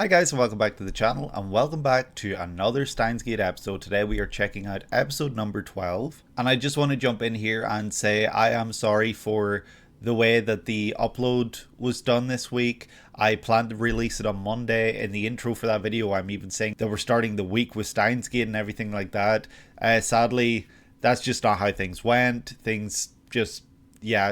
Hi guys and welcome back to the channel and welcome back to another Steins episode. Today we are checking out episode number 12 and I just want to jump in here and say I am sorry for the way that the upload was done this week. I planned to release it on Monday. In the intro for that video I'm even saying that we're starting the week with Steins and everything like that. Sadly that's just not how things went.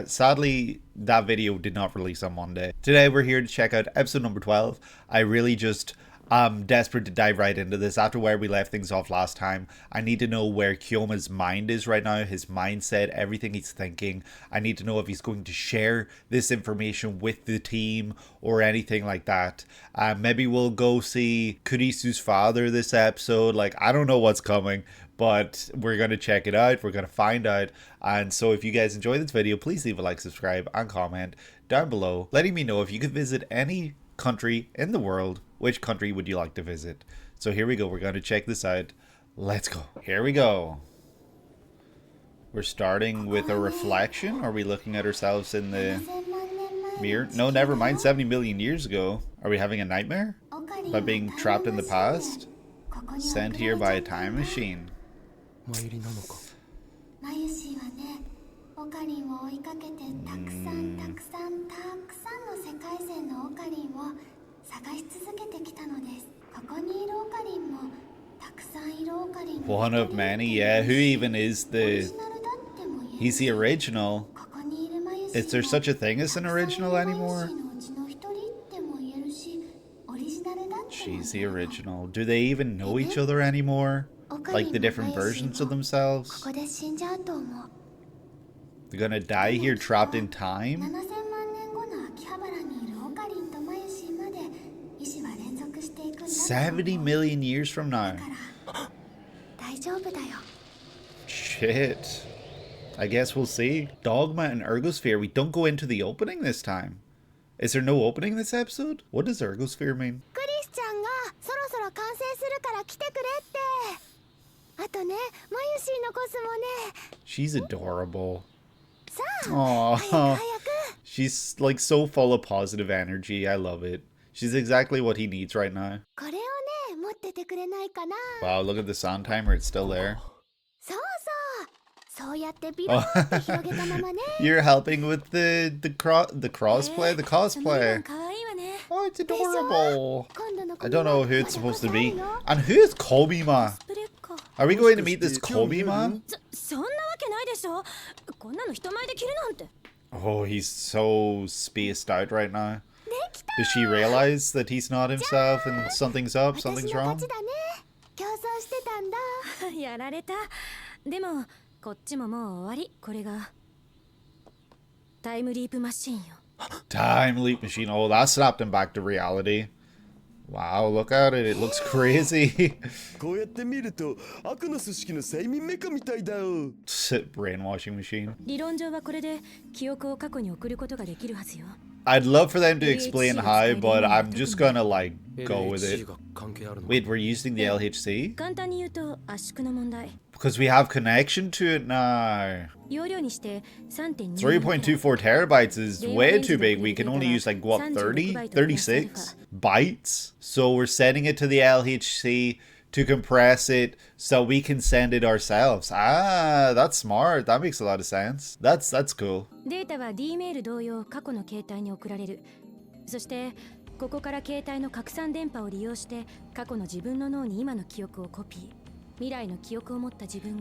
Sadly, that video did not release on Monday. Today, we're here to check out episode number 12. I really just am desperate to dive right into this. After where we left things off last time, I need to know where Kyoma's mind is right now, his mindset, everything he's thinking. I need to know if he's going to share this information with the team or anything like that. Maybe we'll go see Kurisu's father this episode. I don't know what's coming, but we're going to check it out. We're going to find out. And so if you guys enjoyed this video, please leave a like, subscribe, and comment down below, letting me know if you could visit any country in the world, which country would you like to visit? So here we go. We're going to check this out. Let's go. Here we go. We're starting with a reflection. Are we looking at ourselves in the mirror? No, never mind. 70 million years ago. Are we having a nightmare? By being trapped in the past? Sent here by a time machine. One of many, yeah. Who even is the... He's the original. Is there such a thing as an original anymore? She's the original. Do they even know each other anymore? Like the different versions of themselves? They're gonna die here trapped in time? 70 million years from now. Shit. I guess we'll see. Dogma and Ergosphere. We don't go into the opening this time. Is there no opening this episode? What does Ergosphere mean? She's adorable. Aww. She's like so full of positive energy. I love it. She's exactly what he needs right now. Wow, look at the sound timer. It's still there. Oh. You're helping with the cosplay. Oh, it's adorable. I don't know who it's supposed to be. And who is Kobima? Are we going to meet this Kobima? Oh, he's so spaced out right now. Does she realize that he's not himself and something's up, something's wrong? Time leap machine. Oh, that snapped him back to reality. Wow, look at it. It looks crazy. Brainwashing machine. I'd love for them to explain how, but I'm just gonna go with it. Wait, we're using the LHC? Because we have connection to it now. 3.24 terabytes is way too big. We can only use what, 36 bytes? So we're setting it to the LHC to compress it so we can send it ourselves. Ah, that's smart. That makes a lot of sense. That's cool.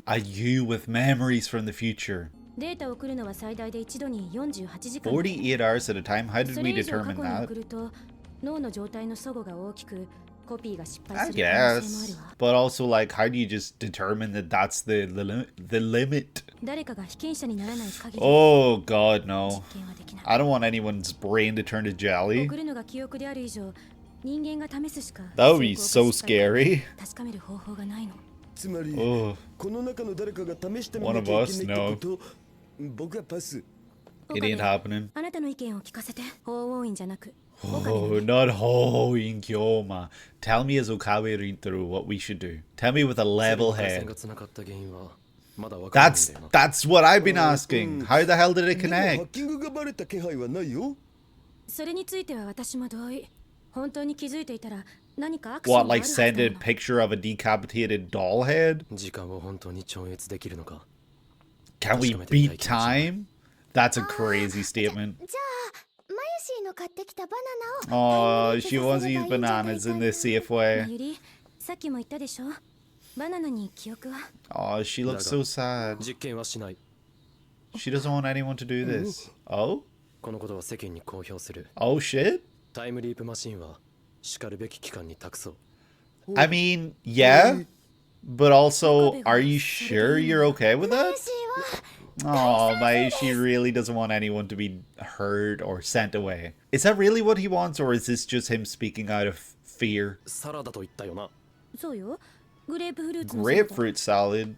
A you with memories from the future. 48 hours at a time? How did we determine that? I guess. But also, how do you just determine that that's the limit? Oh god, no. I don't want anyone's brain to turn to jelly. That would be so scary. Oh. One of us? No. It ain't happening. Oh, not hoing Kyoma. Tell me as Okabe Rintaro what we should do. Tell me with a level head. That's what I've been asking. How the hell did it connect? What, like send a picture of a decapitated doll head? Can we beat time? That's a crazy statement. Oh, she wants to use bananas in this safe way. Oh, she looks so sad. She doesn't want anyone to do this. Oh? Oh shit? I mean, yeah. But also, are you sure you're okay with that? Oh, she really doesn't want anyone to be hurt or sent away. Is that really what he wants, or is this just him speaking out of fear? Grapefruit salad.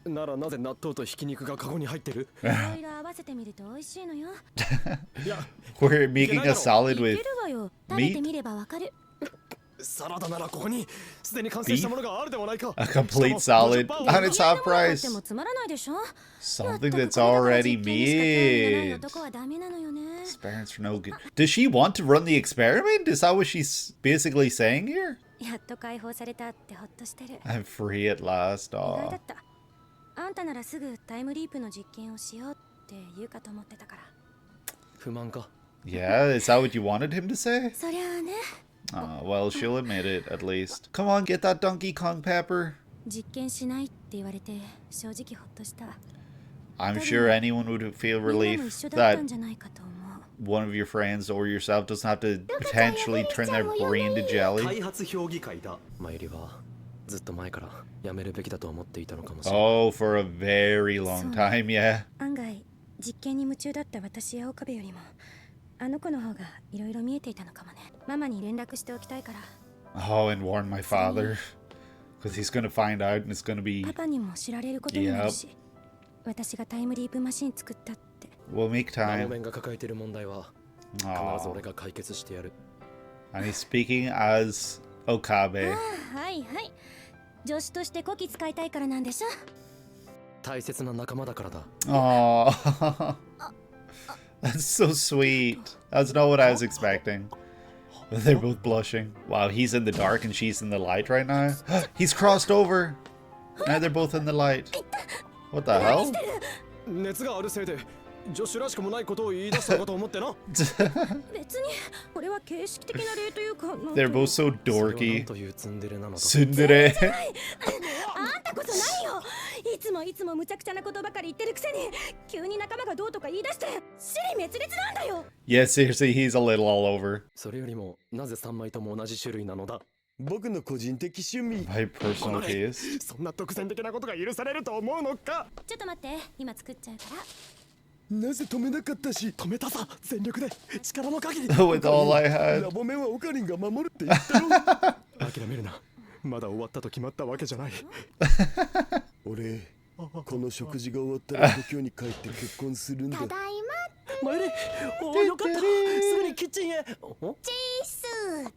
We're making a salad with meat? Beef? A complete salad, and it's half price. Something that's already made. Experiments for no good. Does she want to run the experiment? Is that what she's basically saying here? I'm free at last. Aw. Yeah, is that what you wanted him to say? Oh, well, she'll admit it, at least. Come on, get that Donkey Kong pepper. I'm sure anyone would feel relief that one of your friends or yourself doesn't have to potentially turn their brain to jelly. Oh, for a very long time, yeah. Oh, and warn my father. Because he's going to find out and it's going to be... Yep. We'll make time. Aww. And he's speaking as Okabe. Aww. That's so sweet. That's not what I was expecting. They're both blushing. Wow, he's in the dark and she's in the light right now. He's crossed over. Now they're both in the light. What the hell? They're both so dorky. Tsundere. Yeah, seriously, he's a little all over. My personal taste. With all I had.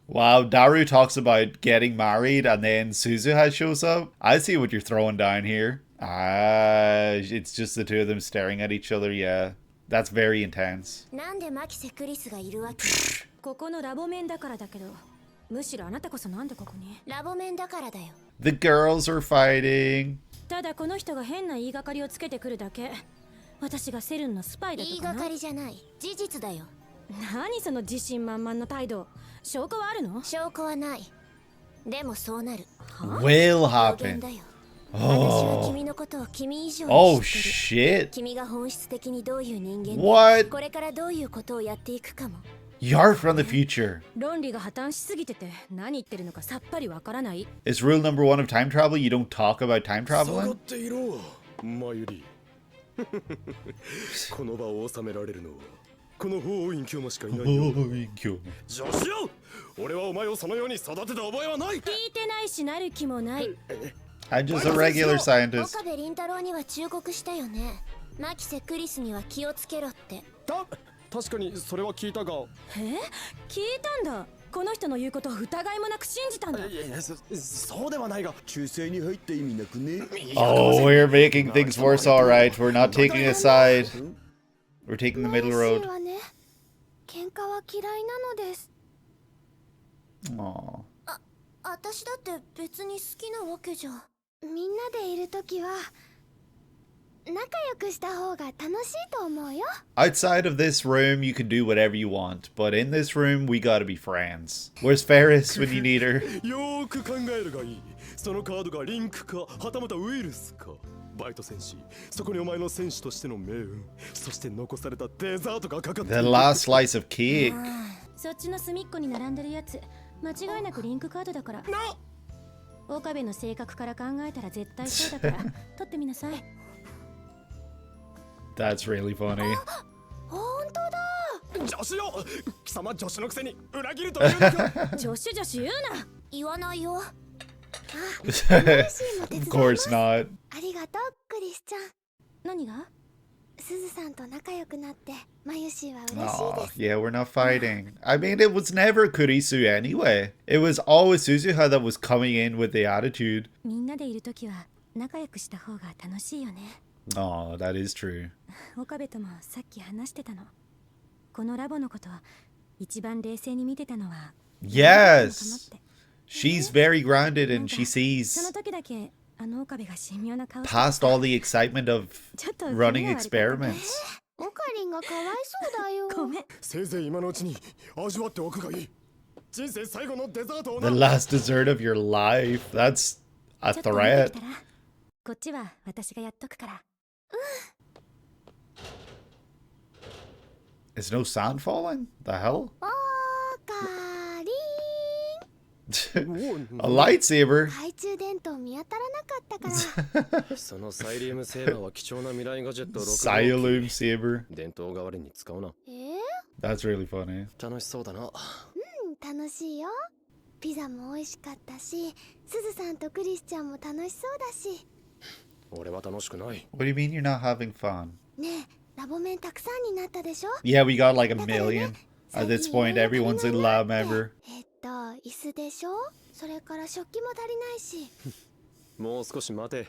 Wow, Daru talks about getting married and then Suzuha shows up. I see what you're throwing down here. Ah, it's just the two of them staring at each other, yeah. That's very intense. The girls are fighting. Will happen. Oh shit. What? You're from the future. Is rule number 1 of time travel you don't talk about time traveling? I'm just a regular scientist. Oh, we're making things worse, alright. We're not taking a side. We're taking the middle road. Aw. 私だって別に好きなわけじゃ。みんなでいるときは仲良くした方が楽しいと思うよ。 Outside of this room, you can do whatever you want, but in this room, we gotta be friends. Where's Ferris when you need her? よーく考えるがいい。そのカードがリンクかはたまたウイルスか。バイト戦士、そこにお前の選手としての命運、そして残されたデザートがかかってい The る。 last slice of cake. そっちの隅っこに並んでるやつ、間違いなくリンクカードだから。岡部の性格から考えたら絶対そうだから、取ってみなさい。That's really funny. 本当だ。女子よ、貴様女子のくせに裏切るというのか。女子言うな。言わないよ。 Of course not. ありがとうクリスちゃん。何が？すずさんと仲良くなってマユシーは嬉しい Aw, です。 yeah, we're not fighting. I mean, it was never Kurisu anyway. It was always Suzuha that was coming in with the attitude. みんなでいるときは仲良くした方が楽しいよね。Aw, that is true. 岡部ともさっき話してたの。このラボのこと一番冷静に見てたのは。Yes! She's very grounded and she そ sees の時だけあの岡部が神妙な顔して past all the excitement of ちょっと running 気味悪かったね。 experiments. オカリンがかわいそうだよ。ごめん。せいぜい今のうちに味わっておくがいい。人生最後のデザートを The last dessert of your life. That's a ちょっと見て threat. きたら。こっちは私がやっとくから。 Is no sand falling? The hell? オカリ A lightsaber? ン。懐中電灯見当たらなかったから。そのサイリウムセーバーは貴重な未来ガジェット6 Siloom saber. 伝統代わりに使うな。 That's really funny. 楽しそうだな。楽しいよ。ピザも美味しかったし、すずさんとクリスちゃんも楽しそうだし。俺は楽しくない。 What do you mean you're not having fun? ねえ、ラボメンたくさんになったでしょ。 Yeah, we got like a million. At this point, everyone's in lab member. 椅子でしょ。それから食器も足りないし。もう少し待て。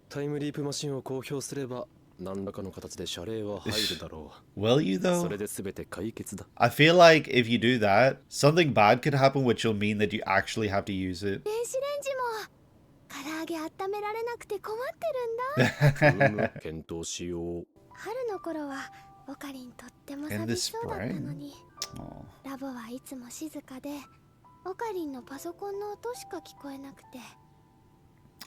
タイムリープマシンを公表すれば何らかの形で謝礼は入るだろ Will you う。そ though? れで全て解決だ。 I feel like if you do that, something bad could happen, which will mean that you actually have to use it. 電子レンジも唐揚げ温められなくて困ってるんだ。検討しよう。春の頃はオカリンとっても寂しそうだったのに。 Oh. ラボはいつも静かで、オカリンのパソコンの音しか聞こえなくて。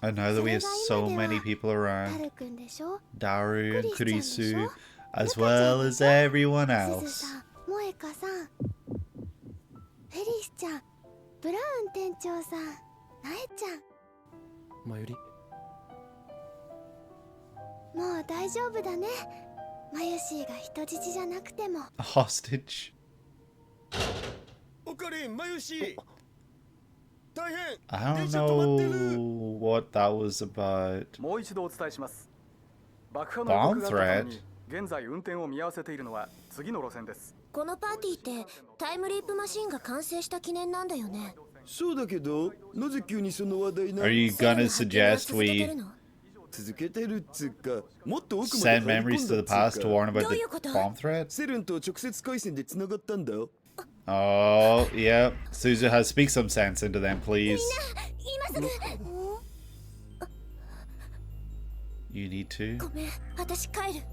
And now that we have so many people タ around, ルくんでしょ。 Daru and クリスちゃんでし Kurisu, ょ。 as well as everyone すず else. さん、萌香さん、フェリスちゃん、ブラウン店長さん、ナエちゃん。まゆり。もう大丈夫だね。マユシーが人質じゃなくても。 A hostage? おかりん、まゆし。大変。 I don't know what that was about. もう一度お伝えします。爆破 Bomb の予告があったため threat? に現在運転を見合わせているのは次の路線です。このパーティーってタイムリープマシンが完成した記念なんだよね。そうだけど、なぜ急にその話題な Are you gonna suggest 続けて we るの？続けてるっつうか、もっと奥ま send で memories to the past to warn about the bomb threat? セルンと直接回線で繋がったんだよ。 Oh, yeah. Suzuha, speak some sense into them, please. 今すぐ。 You need to. ごめん、私帰る。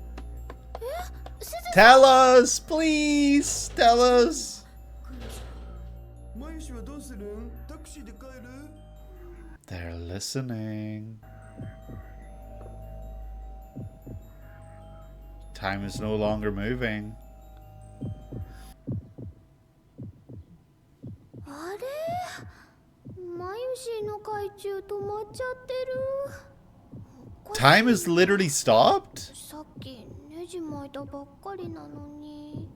Tell us, please. Tell us. マユシはどうするん？タクシーで帰る？ They're listening. Time is no longer moving. あれ？マユシーの懐中止まっちゃってる。 Time has literally stopped? さっきネジ巻いたばっかりなのに。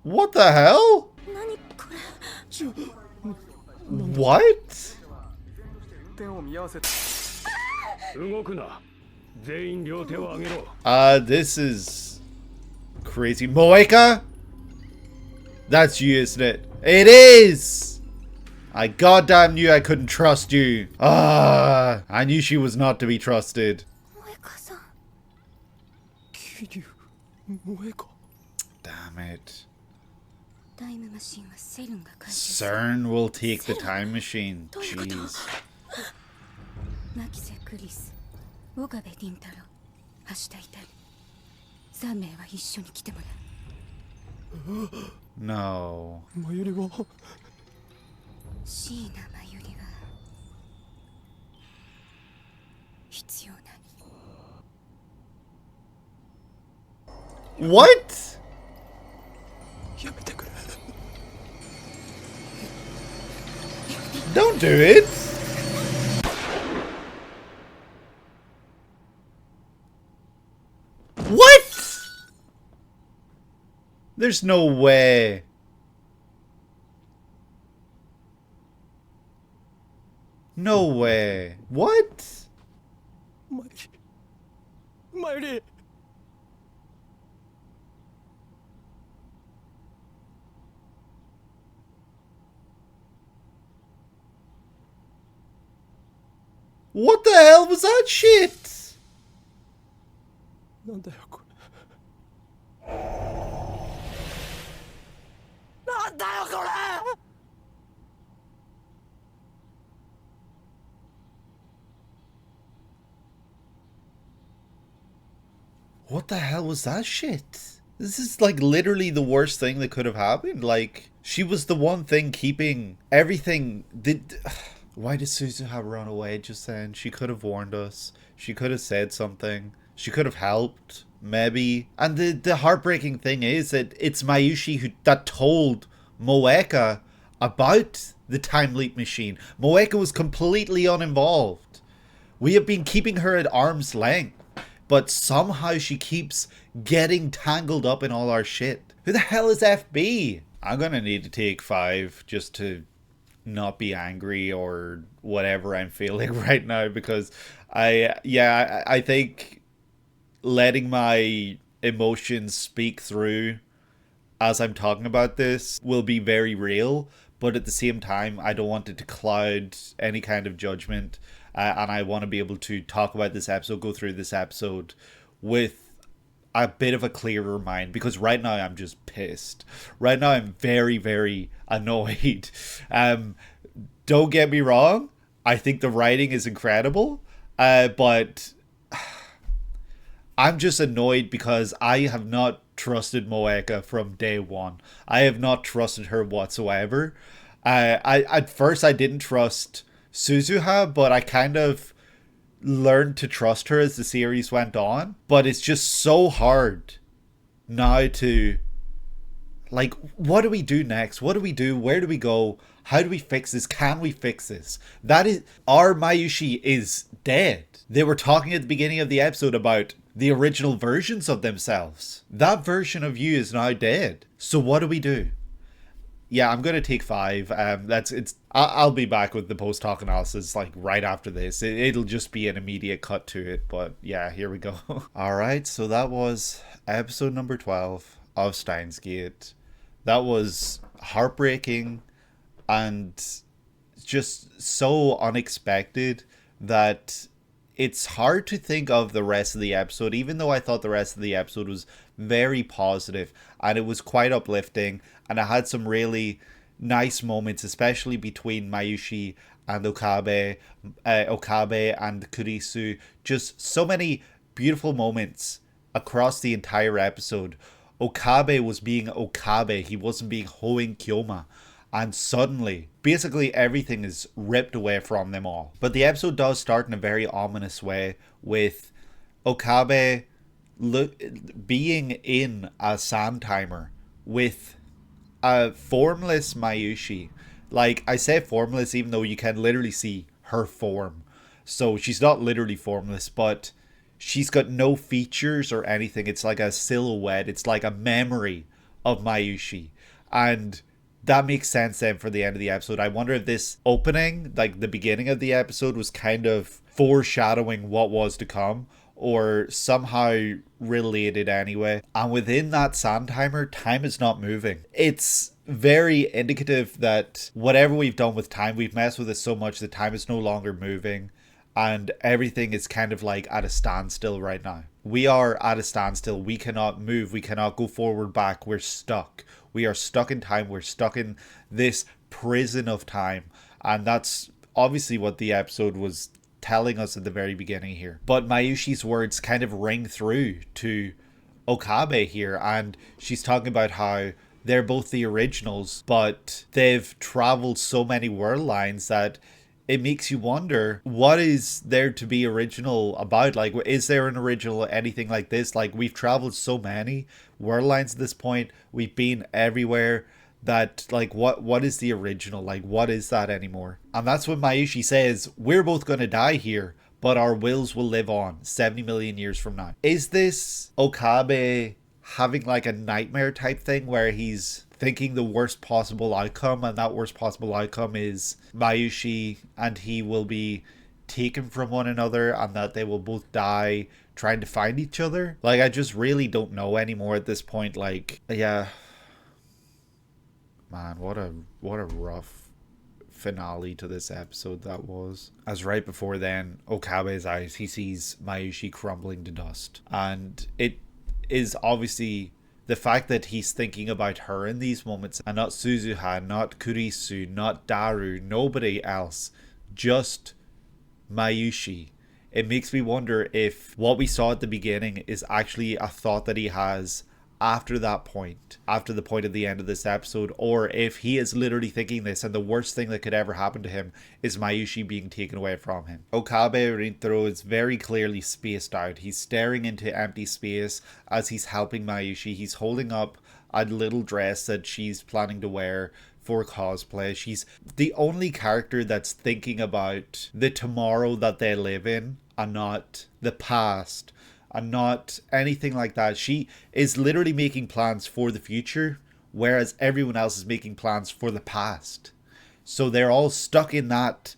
What the hell? 何これ。 What? 運転を見合わせて。動くな。全員両手を上げろ。 This is crazy. Moeka? That's you, isn't it? It is! I goddamn knew I couldn't trust you. I knew she was not to be trusted. 萌香さん。急竜萌えか Damn it. タイムマシンはセルンが回収す CERN will take the time machine. どういうこと Jeez. 牧瀬クリス岡部倫太郎橋田至3名は一緒に来てもらう No. 真由里は椎名真由里は必要ない What? やめてくれ Don't do it. What? There's no way. No way. What? 真由里 What the hell was that shit? なんだよこれ What the hell was that shit? This is like literally the worst thing that could have happened. Like, she was the one thing keeping everything. Why did Suzuha run away just then? She could have warned us. She could have said something. She could have helped, maybe. And the heartbreaking thing is that it's Mayushi that told Moeka about the time leap machine. Moeka was completely uninvolved. We have been keeping her at arm's length, but somehow she keeps getting tangled up in all our shit. Who the hell is FB? I'm gonna need to take 5 just to not be angry or whatever I'm feeling right now, because I think letting my emotions speak through as I'm talking about this will be very real, but at the same time I don't want it to cloud any kind of judgment, and I want to be able to talk about this episode, go through this episode with a bit of a clearer mind, because right now I'm just pissed. Right now I'm very, very annoyed. Don't get me wrong, I think the writing is incredible, but I'm just annoyed because I have not trusted Moeka from day one. I have not trusted her whatsoever. I at first I didn't trust Suzuha, but I kind of learned to trust her as the series went on. But it's just so hard now to, like, what do we do next? What do we do? Where do we go? How do we fix this? Can we fix this? That is, our Mayushi is dead. They were talking at the beginning of the episode about the original versions of themselves. That version of you is now dead. So what do we do? Yeah, I'm gonna take 5. I'll be back with the post hoc analysis like right after this. It'll just be an immediate cut to it. But yeah, here we go. All right, so that was episode number 12 of Steins Gate. That was heartbreaking and just so unexpected that it's hard to think of the rest of the episode, even though I thought the rest of the episode was very positive and it was quite uplifting, and I had some really nice moments, especially between Mayushi and Okabe and Kurisu. Just so many beautiful moments across the entire episode. Okabe was being Okabe, he wasn't being Hoen Kyoma. And suddenly, basically everything is ripped away from them all. But the episode does start in a very ominous way, with Okabe being in a sand timer with a formless Mayushi. Like, I say formless even though you can literally see her form. So she's not literally formless, but she's got no features or anything. It's like a silhouette. It's like a memory of Mayushi. And that makes sense then for the end of the episode. I wonder if this opening, like the beginning of the episode, was kind of foreshadowing what was to come, or somehow related anyway. And within that sand timer, time is not moving. It's very indicative that whatever we've done with time, we've messed with it so much that time is no longer moving. and everything is kind of like at a standstill right now. We are at a standstill. We cannot move. We cannot go forward, back. We're stuck. We are stuck in time. We're stuck in this prison of time. And that's obviously what the episode was telling us at the very beginning here. But Mayushi's words kind of ring through to Okabe here, and she's talking about how they're both the originals, but they've traveled so many world lines that it makes you wonder, what is there to be original about? Like, is there an original anything like this? Like, we've traveled so many world lines at this point, we've been everywhere, that like what is the original? Like, what is that anymore? And that's when Mayushi says, we're both gonna die here, but our wills will live on 70 million years from now. Is this Okabe having like a nightmare type thing where he's thinking the worst possible outcome, and that worst possible outcome is Mayushi and he will be taken from one another, and that they will both die trying to find each other? Like, I just really don't know anymore at this point. Like, yeah, man, what a rough finale to this episode that was. As right before then, Okabe's eyes, he sees Mayushi crumbling to dust, and it is obviously the fact that he's thinking about her in these moments, and not Suzuha, not Kurisu, not Daru, nobody else, just Mayushi. It makes me wonder if what we saw at the beginning is actually a thought that he has after that point, after the point of the end of this episode, or if he is literally thinking this and the worst thing that could ever happen to him is Mayushi being taken away from him. Okabe Rintaro is very clearly spaced out. He's staring into empty space as he's helping Mayushi. He's holding up a little dress that she's planning to wear for cosplay. She's the only character that's thinking about the tomorrow that they live in and not the past, and not anything like that. She is literally making plans for the future, whereas everyone else is making plans for the past. So they're all stuck in that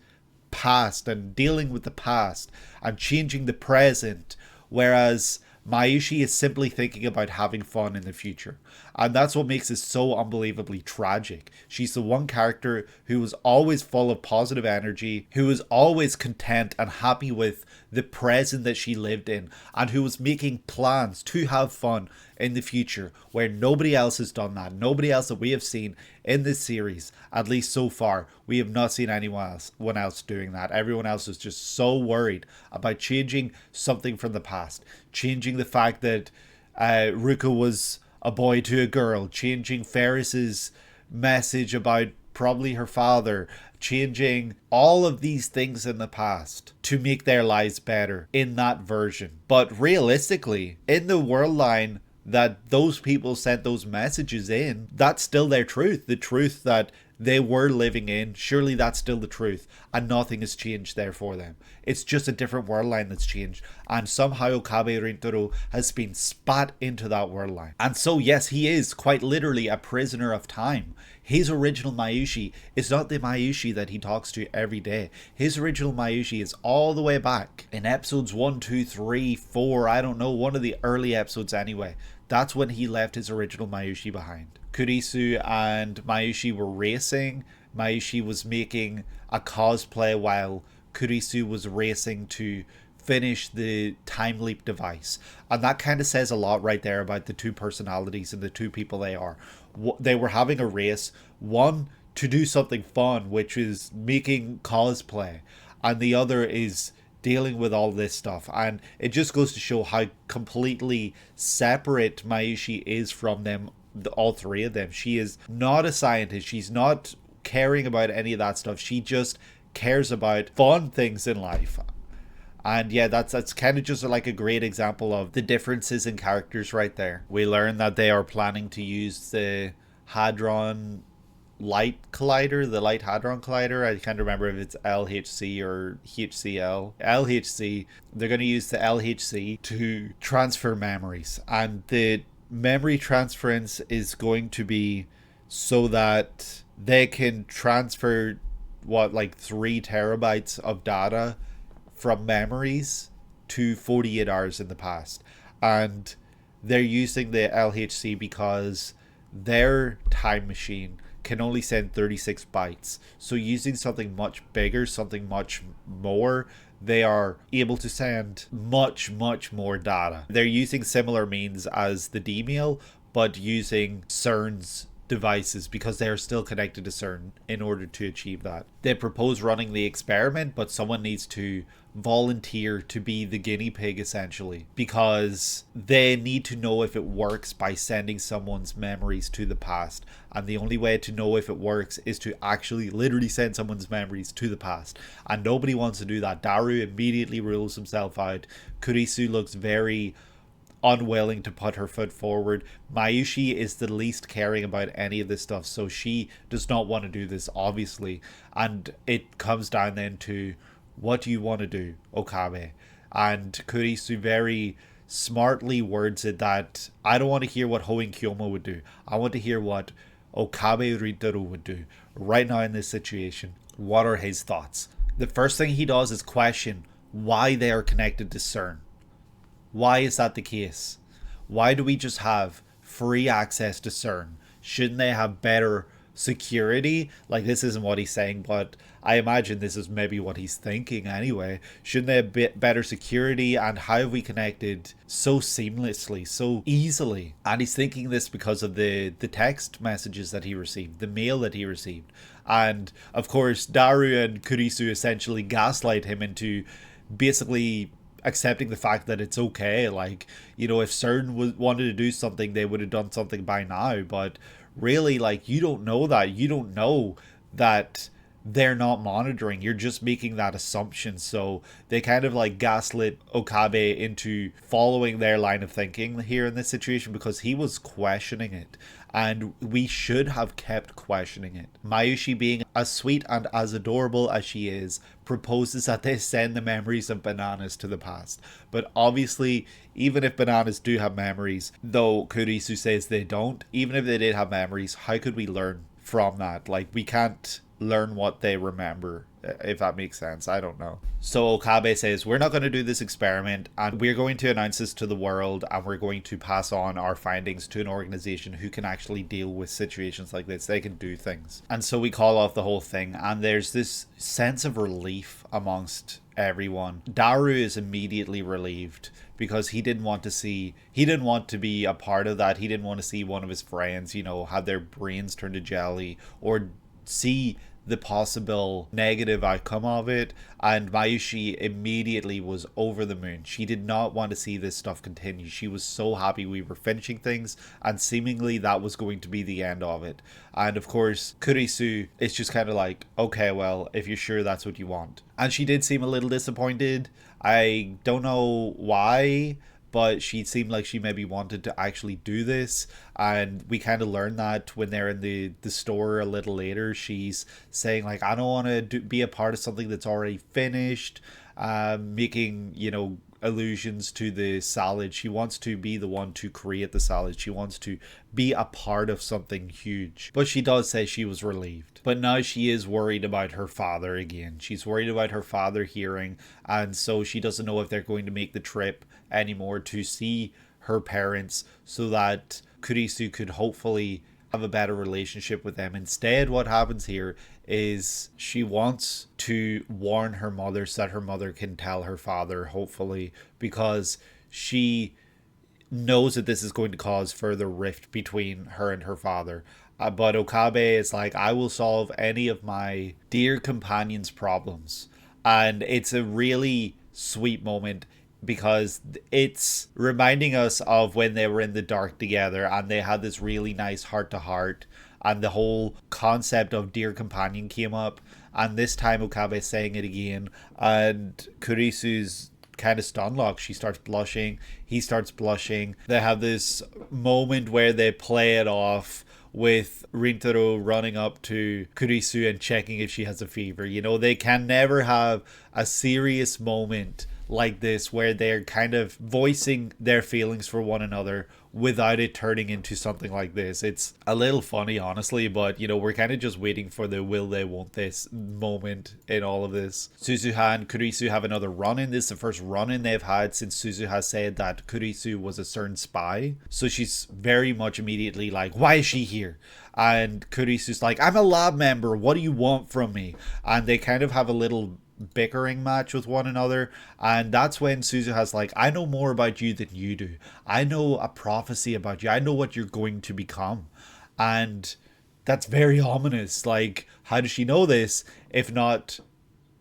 past and dealing with the past and changing the present, whereas Mayushi is simply thinking about having fun in the future. And that's what makes it so unbelievably tragic. She's the one character who was always full of positive energy, who was always content and happy with the present that she lived in, and who was making plans to have fun in the future, where nobody else has done that. Nobody else that we have seen in this series, at least so far, we have not seen anyone else doing that. Everyone else is just so worried about changing something from the past, changing the fact that Ruka was a boy to a girl, changing Ferris's message about probably her father, changing all of these things in the past to make their lives better in that version. But realistically, in the world line that those people sent those messages in, that's still their truth. The truth that they were living in, surely that's still the truth, and nothing has changed there for them. It's just a different world line that's changed, and somehow Okabe Rintaro has been spat into that world line. And so yes, he is quite literally a prisoner of time. His original Mayushi is not the Mayushi that he talks to every day. His original Mayushi is all the way back in episodes 1, 2, 3, 4, I don't know, one of the early episodes anyway. That's when he left his original Mayushi behind. Kurisu and Mayushi were racing. Mayushi was making a cosplay while Kurisu was racing to finish the time leap device. And that kind of says a lot right there about the two personalities and the two people they are. They were having a race, one to do something fun, which is making cosplay, and the other is dealing with all this stuff. And it just goes to show how completely separate Mayushi is from them, all three of them. She is not a scientist. She's not caring about any of that stuff. She just cares about fun things in life. And yeah, that's kind of just like a great example of the differences in characters right there. We learn that they are planning to use the Hadron Light Collider, the Light Hadron Collider. I can't remember if it's LHC or HCl. LHC. They're going to use the LHC to transfer memories. And the memory transference is going to be so that they can transfer, like 3 terabytes of data from memories to 48 hours in the past. And they're using the LHC because their time machine can only send 36 bytes. So using something much bigger, something much more they are able to send much more data. They're using similar means as the D-mail, but using CERN's devices because they are still connected to CERN in order to achieve that. They propose running the experiment, but someone needs to volunteer to be the guinea pig essentially, because they need to know if it works by sending someone's memories to the past, and the only way to know if it works is to actually literally send someone's memories to the past, and nobody wants to do that. Daru immediately rules himself out. Kurisu looks very unwilling to put her foot forward. Mayushi is the least caring about any of this stuff, so she does not want to do this, obviously. And it comes down then to, what do you want to do, Okabe? And Kurisu very smartly words it that, I don't want to hear what Hoen Kyomo would do. I want to hear what Okabe Rintaro would do right now in this situation. What are his thoughts? The first thing he does is question why they are connected to CERN. Why is that the case? Why do we just have free access to CERN? Shouldn't they have better security? Like, this isn't what he's saying, but I imagine this is maybe what he's thinking anyway. Shouldn't they have better security? And how have we connected so seamlessly, so easily? And he's thinking this because of the text messages that he received, the mail that he received. And of course, Daru and Kurisu essentially gaslight him into basically accepting the fact that it's okay. Like, you know, if CERN wanted to do something, they would have done something by now. But really, like, you don't know that. You don't know that they're not monitoring. You're just making that assumption. So they kind of like gaslit Okabe into following their line of thinking here in this situation, because he was questioning it. And we should have kept questioning it. Mayushi, being as sweet and as adorable as she is, proposes that they send the memories of bananas to the past. But obviously, even if bananas do have memories, though Kurisu says they don't, even if they did have memories, how could we learn from that? Like, we can't learn what they remember, if that makes sense. I don't know. So Okabe says, we're not going to do this experiment, and we're going to announce this to the world, and we're going to pass on our findings to an organization who can actually deal with situations like this. They can do things. And so we call off the whole thing, and there's this sense of relief amongst everyone. Daru is immediately relieved because he didn't want to be a part of that. He didn't want to see one of his friends, you know, have their brains turned to jelly, or see the possible negative outcome of it. And Mayushi immediately was over the moon. She did not want to see this stuff continue. She was so happy we were finishing things, and seemingly that was going to be the end of it. And of course, Kurisu is just kind of like, okay, well, if you're sure that's what you want. And she did seem a little disappointed. I don't know why, but she seemed like she maybe wanted to actually do this. And we kind of learned that when they're in the store a little later. She's saying like, I don't want to be a part of something that's already finished, making, you know, allusions to the salad. She wants to be the one to create the salad. She wants to be a part of something huge. But she does say she was relieved. But now she is worried about her father again. She's worried about her father hearing, and so she doesn't know if they're going to make the trip anymore to see her parents, so that Kurisu could hopefully have a better relationship with them. Instead, what happens here is she wants to warn her mother so that her mother can tell her father, hopefully, because she knows that this is going to cause further rift between her and her father. But Okabe is like, I will solve any of my dear companion's problems. And it's a really sweet moment, because it's reminding us of when they were in the dark together and they had this really nice heart-to-heart, and the whole concept of dear companion came up. And this time Okabe is saying it again, and Kurisu's kind of stunlocked. She starts blushing, he starts blushing. They have this moment where they play it off with Rintaro running up to Kurisu and checking if she has a fever. You know, they can never have a serious moment like this where they're kind of voicing their feelings for one another without it turning into something like this. It's a little funny, honestly, but you know, we're kind of just waiting for the will they won't this moment in all of this. Suzuha and Kurisu have another run-in. This is the first run-in they've had since Suzuha said that Kurisu was a CERN spy. So she's very much immediately like, why is she here? And Kurisu's like, I'm a lab member, what do you want from me? And they kind of have a little bickering match with one another. And that's when Suzuha's like, I know more about you than you do. I know a prophecy about you. I know what you're going to become. And that's very ominous. Like, how does she know this if not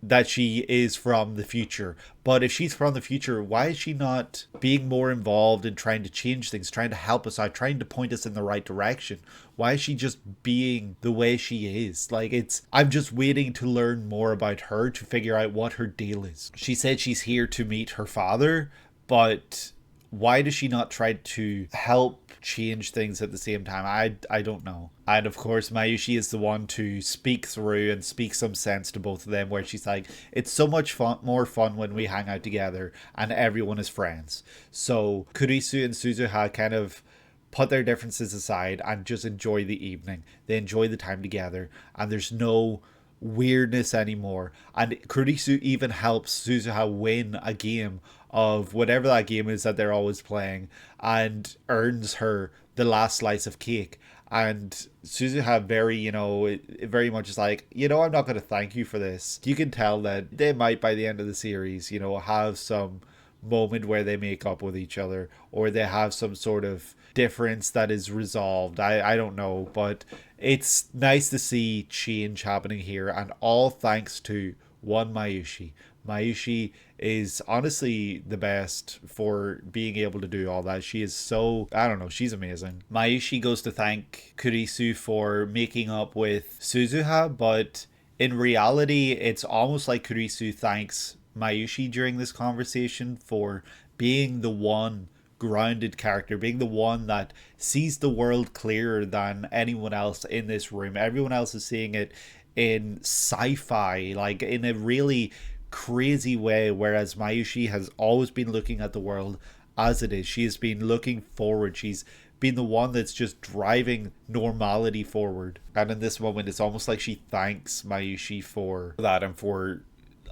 that she is from the future? But if she's from the future, why is she not being more involved in trying to change things, trying to help us out, trying to point us in the right direction? Why is she just being the way she is? Like, I'm just waiting to learn more about her, to figure out what her deal is. She said she's here to meet her father, but why does she not try to help change things at the same time? I don't know. And of course, Mayushi is the one to speak through and speak some sense to both of them, where she's like, it's so much more fun when we hang out together and everyone is friends. So Kurisu and Suzuha kind of put their differences aside and just enjoy the evening. They enjoy the time together, and there's no weirdness anymore. And Kurisu even helps Suzuha win a game of whatever that game is that they're always playing, and earns her the last slice of cake. And Suzuha very much is like, I'm not going to thank you for this. You can tell that they might, by the end of the series, have some moment where they make up with each other, or they have some sort of difference that is resolved. I don't know, but it's nice to see change happening here, and all thanks to one Mayushi. Mayushi is honestly the best for being able to do all that. She is so, I don't know, she's amazing. Mayushi goes to thank Kurisu for making up with Suzuha, but in reality, it's almost like Kurisu thanks Mayushi during this conversation for being the one grounded character, being the one that sees the world clearer than anyone else in this room. Everyone else is seeing it in sci-fi, like in a really crazy way, whereas Mayushi has always been looking at the world as it is. She has been looking forward. She's been the one that's just driving normality forward. And in this moment, it's almost like she thanks Mayushi for that, and for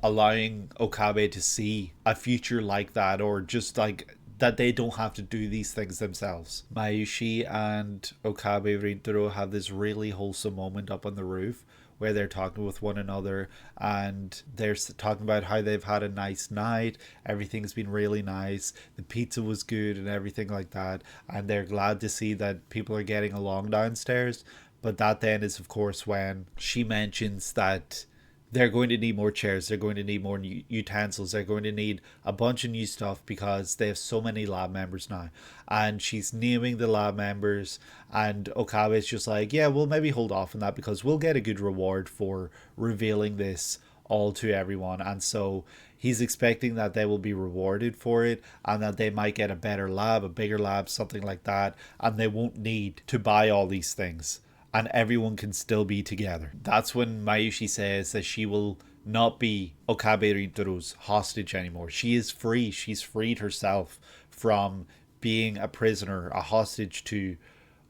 allowing Okabe to see a future like that, or just like that they don't have to do these things themselves. Mayushi and Okabe Rintaro have this really wholesome moment up on the roof where they're talking with one another, and they're talking about how they've had a nice night, everything's been really nice, the pizza was good and everything like that, and they're glad to see that people are getting along downstairs. But that then is, of course, when she mentions that they're going to need more chairs, they're going to need more new utensils, they're going to need a bunch of new stuff because they have so many lab members now. And she's naming the lab members, and Okabe is just like, yeah, we'll maybe hold off on that because we'll get a good reward for revealing this all to everyone. And so he's expecting that they will be rewarded for it, and that they might get a better lab, a bigger lab, something like that, and they won't need to buy all these things, and everyone can still be together. That's when Mayushi says that she will not be Okabe Rintaro's hostage anymore. She is free. She's freed herself from being a prisoner, a hostage to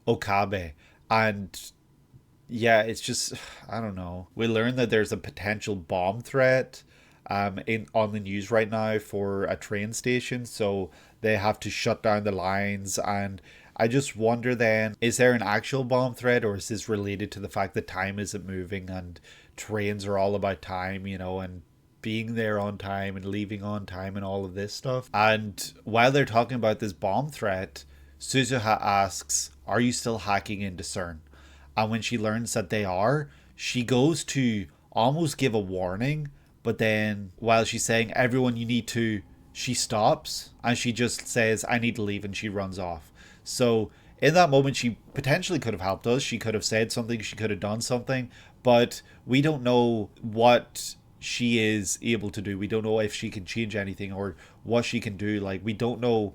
Okabe. And yeah, it's just, I don't know. We learn that there's a potential bomb threat on the news right now for a train station, so they have to shut down the lines. And I just wonder then, is there an actual bomb threat, or is this related to the fact that time isn't moving and trains are all about time, and being there on time and leaving on time and all of this stuff? And while they're talking about this bomb threat, Suzuha asks, are you still hacking into CERN? And when she learns that they are, she goes to almost give a warning, but then while she's saying, everyone, you need to, she stops and she just says, I need to leave, and she runs off. So in that moment, she potentially could have helped us. She could have said something. She could have done something. But we don't know what she is able to do. We don't know if she can change anything or what she can do. Like, we don't know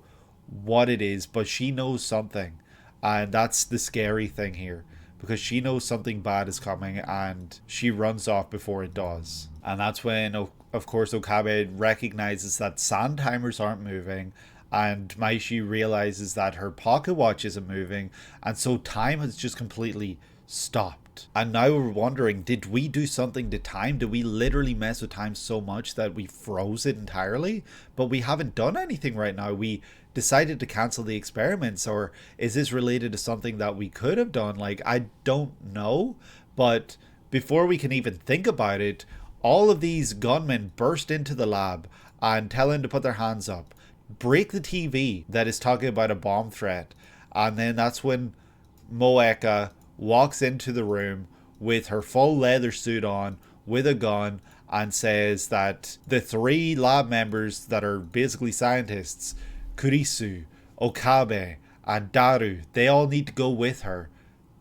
what it is, but she knows something. And that's the scary thing here, because she knows something bad is coming and she runs off before it does. And that's when, of course, Okabe recognizes that sand timers aren't moving, and Mayushi realizes that her pocket watch isn't moving, and so time has just completely stopped. And now we're wondering, did we do something to time? Did we literally mess with time so much that we froze it entirely? But we haven't done anything right now. We decided to cancel the experiments, or is this related to something that we could have done? Like, I don't know. But before we can even think about it, all of these gunmen burst into the lab and tell him to put their hands up, break the TV that is talking about a bomb threat, and then that's when Moeka walks into the room with her full leather suit on, with a gun, and says that the 3 lab members that are basically scientists, Kurisu, Okabe, and Daru, they all need to go with her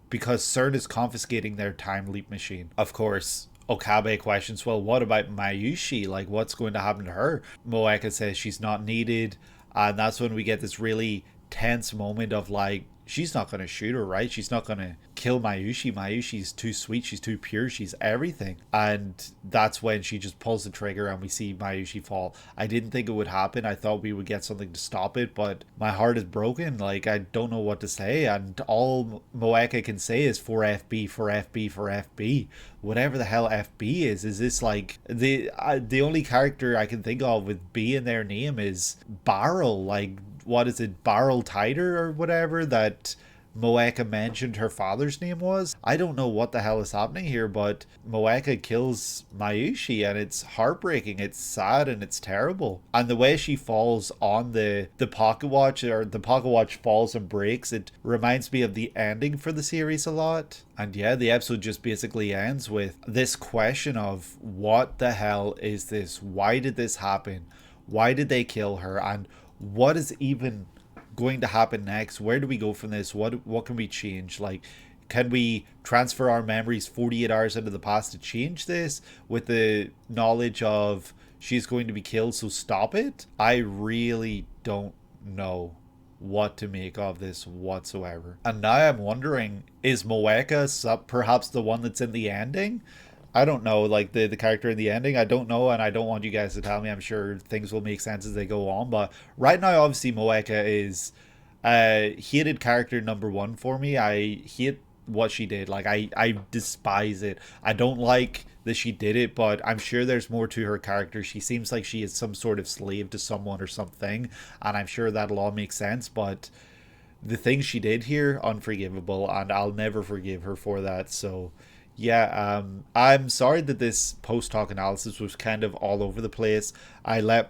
because CERN is confiscating their time leap machine. Of course, Okabe questions, well, what about Mayushi? Like, what's going to happen to her? Moeka says she's not needed, and that's when we get this really tense moment of like, she's not going to shoot her, right? She's not going to kill Mayushi. Mayushi's too sweet. She's too pure. She's everything. And that's when she just pulls the trigger and we see Mayushi fall. I didn't think it would happen. I thought we would get something to stop it, but my heart is broken. Like, I don't know what to say. And all Moeka can say is for FB, for FB, for FB. Whatever the hell FB is this like the only character I can think of with B in their name is Barrel. Like, what is it, Barrel Tider or whatever that Moeka mentioned her father's name was? I don't know what the hell is happening here, but Moeka kills Mayushi and it's heartbreaking, it's sad, and it's terrible. And the way she falls on the pocket watch, or the pocket watch falls and breaks, it reminds me of the ending for the series a lot. And yeah, the episode just basically ends with this question of what the hell is this? Why did this happen? Why did they kill her? And what is even going to happen next? Where do we go from this? What can we change? Like, can we transfer our memories 48 hours into the past to change this with the knowledge of she's going to be killed, so stop it? I really don't know what to make of this whatsoever. And now I'm wondering, is Moeka perhaps the one that's in the ending? I don't know, like the character in the ending, I don't know, and I don't want you guys to tell me. I'm sure things will make sense as they go on, but right now obviously Moeka is hated character number 1 for me. I hate what she did. Like, I despise it. I don't like that she did it, but I'm sure there's more to her character. She seems like she is some sort of slave to someone or something, and I'm sure that'll all make sense, but the things she did here, unforgivable, and I'll never forgive her for that. So yeah, I'm sorry that this post-talk analysis was kind of all over the place. I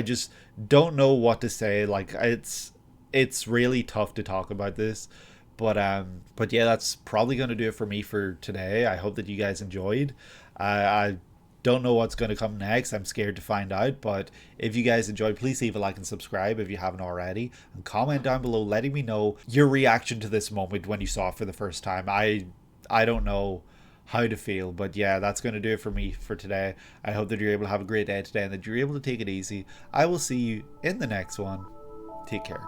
just don't know what to say. Like, it's really tough to talk about this. But yeah, that's probably going to do it for me for today. I hope that you guys enjoyed. I don't know what's going to come next. I'm scared to find out. But if you guys enjoyed, please leave a like and subscribe if you haven't already. And comment down below letting me know your reaction to this moment when you saw it for the first time. I don't know how to feel, but yeah, that's going to do it for me for today. I hope that you're able to have a great day today and that you're able to take it easy. I will see you in the next one. Take care.